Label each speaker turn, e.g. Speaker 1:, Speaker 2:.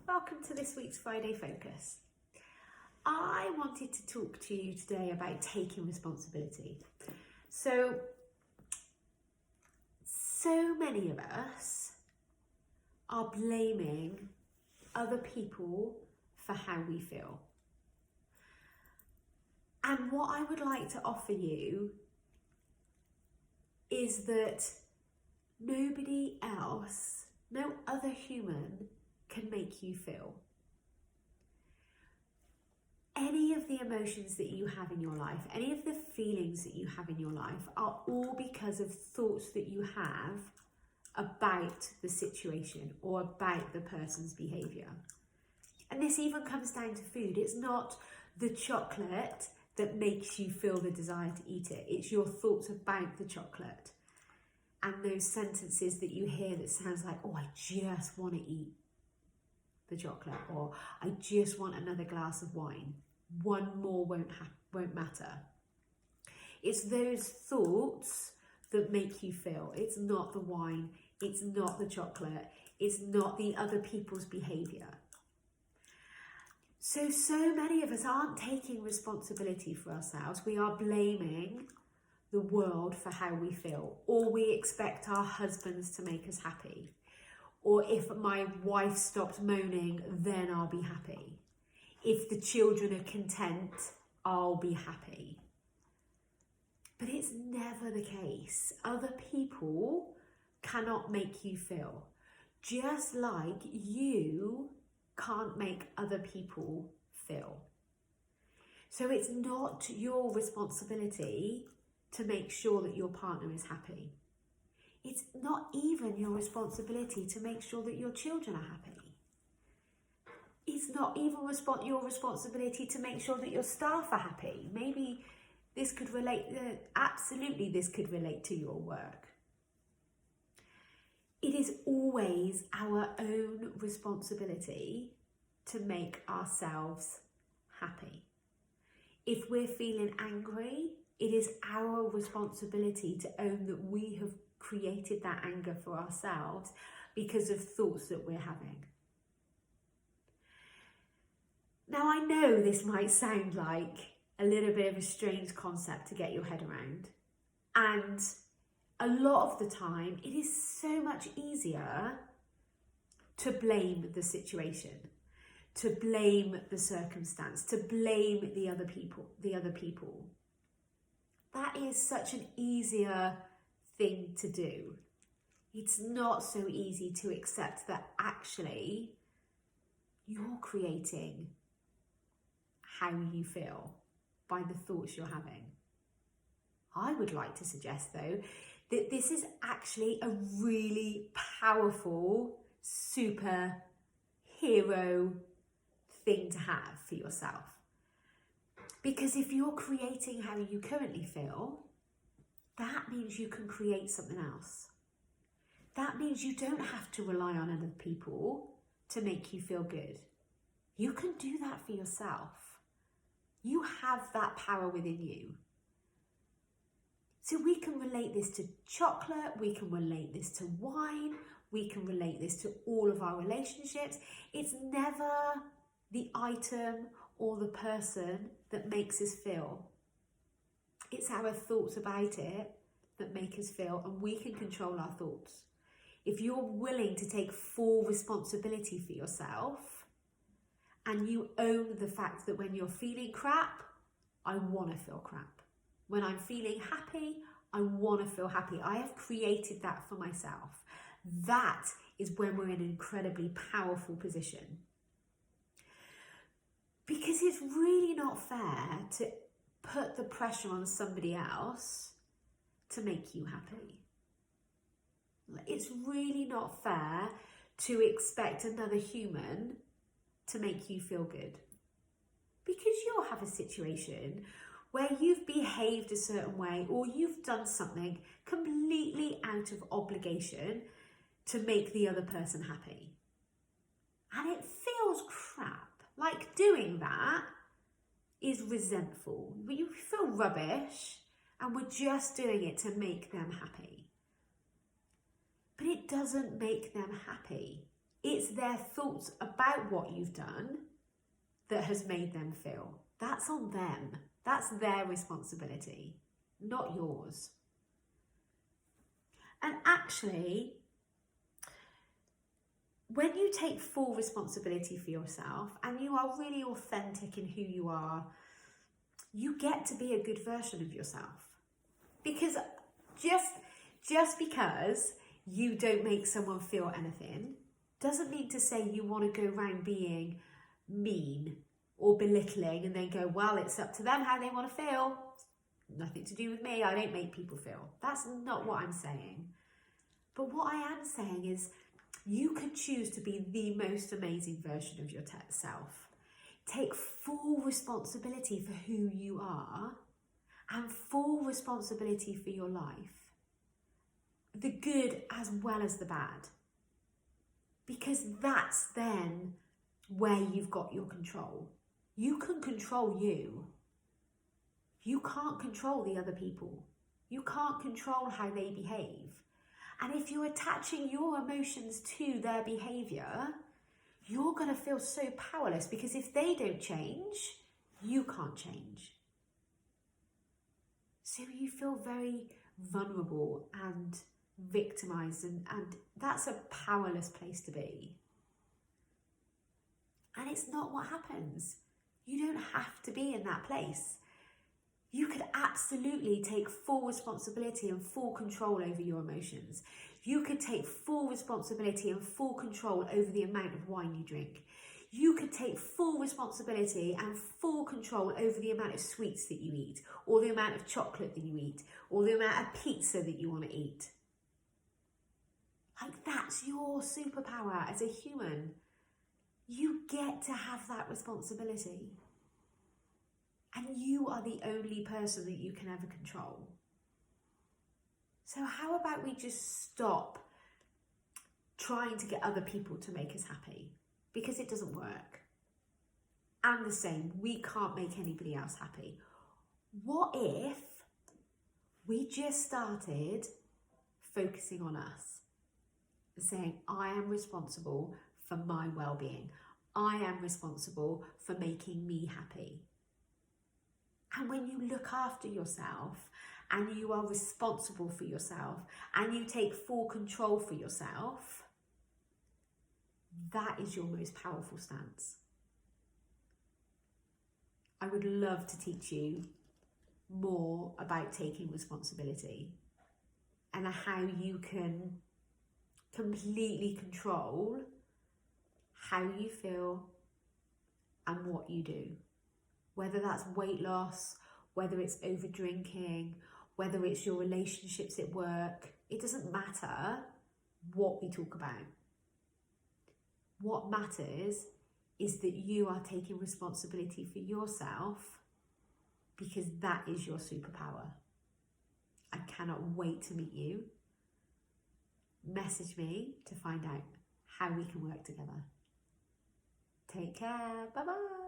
Speaker 1: welcome to this week's Friday Focus. I wanted to talk to you today about taking responsibility. So many of us are blaming other people for how we feel. And what I would like to offer you is that nobody else, no other human can make you feel. Any of the emotions that you have in your life, any of the feelings that you have in your life are all because of thoughts that you have about the situation or about the person's behaviour. And this even comes down to food. It's not the chocolate that makes you feel the desire to eat it. It's your thoughts about the chocolate and those sentences that you hear that sounds like, oh, I just want to eat the chocolate, or I just want another glass of wine. One more won't matter. It's those thoughts that make you feel. It's not the wine, it's not the chocolate, it's not the other people's behaviour. So many of us aren't taking responsibility for ourselves. We are blaming the world for how we feel, or we expect our husbands to make us happy. Or if my wife stops moaning, then I'll be happy. If the children are content, I'll be happy. But it's never the case. Other people cannot make you feel. Just like you can't make other people feel. So it's not your responsibility to make sure that your partner is happy. It's not even your responsibility to make sure that your children are happy. It's not even your responsibility to make sure that your staff are happy. Maybe this could relate, absolutely this could relate to your work. It is always our own responsibility to make ourselves happy. If we're feeling angry, it is our responsibility to own that we have created that anger for ourselves because of thoughts that we're having. Now, I know this might sound like a little bit of a strange concept to get your head around, and a lot of the time it is so much easier to blame the situation, to blame the circumstance, to blame the other people. That is such an easier thing to do. It's not so easy to accept that actually you're creating how you feel by the thoughts you're having. I would like to suggest though that this is actually a really powerful superhero thing to have for yourself. Because if you're creating how you currently feel, that means you can create something else. That means you don't have to rely on other people to make you feel good. You can do that for yourself. You have that power within you. So we can relate this to chocolate, we can relate this to wine, we can relate this to all of our relationships. It's never the item or the person that makes us feel. It's our thoughts about it that make us feel, and we can control our thoughts. If you're willing to take full responsibility for yourself and you own the fact that when you're feeling crap, I want to feel crap. When I'm feeling happy, I want to feel happy. I have created that for myself. That is when we're in an incredibly powerful position. Because it's really not fair to put the pressure on somebody else to make you happy. It's really not fair to expect another human to make you feel good. Because you'll have a situation where you've behaved a certain way or you've done something completely out of obligation to make the other person happy. And it feels crap. Like doing that is resentful. You feel rubbish and we're just doing it to make them happy. But it doesn't make them happy. It's their thoughts about what you've done that has made them feel. That's on them. That's their responsibility, not yours. And actually, when you take full responsibility for yourself and you are really authentic in who you are, you get to be a good version of yourself. Because just because you don't make someone feel anything doesn't mean to say you want to go around being mean or belittling and then go, well, it's up to them how they want to feel. Nothing to do with me. I don't make people feel. That's not what I'm saying. But what I am saying is you can choose to be the most amazing version of yourself. Take full responsibility for who you are and full responsibility for your life. The good as well as the bad. Because that's then where you've got your control. You can control you. You can't control the other people. You can't control how they behave. And if you're attaching your emotions to their behaviour, you're going to feel so powerless, because if they don't change, you can't change. So you feel very vulnerable and victimised, and that's a powerless place to be. And it's not what happens. You don't have to be in that place. You could absolutely take full responsibility and full control over your emotions. You could take full responsibility and full control over the amount of wine you drink. You could take full responsibility and full control over the amount of sweets that you eat, or the amount of chocolate that you eat, or the amount of pizza that you want to eat. Like, that's your superpower as a human. You get to have that responsibility. And you are the only person that you can ever control. So how about we just stop trying to get other people to make us happy? Because it doesn't work. And the same, we can't make anybody else happy. What if we just started focusing on us? Saying, I am responsible for my well-being. I am responsible for making me happy. And when you look after yourself and you are responsible for yourself and you take full control for yourself, that is your most powerful stance. I would love to teach you more about taking responsibility and how you can completely control how you feel and what you do. Whether that's weight loss, whether it's over drinking, whether it's your relationships at work, it doesn't matter what we talk about. What matters is that you are taking responsibility for yourself, because that is your superpower. I cannot wait to meet you. Message me to find out how we can work together. Take care. Bye-bye.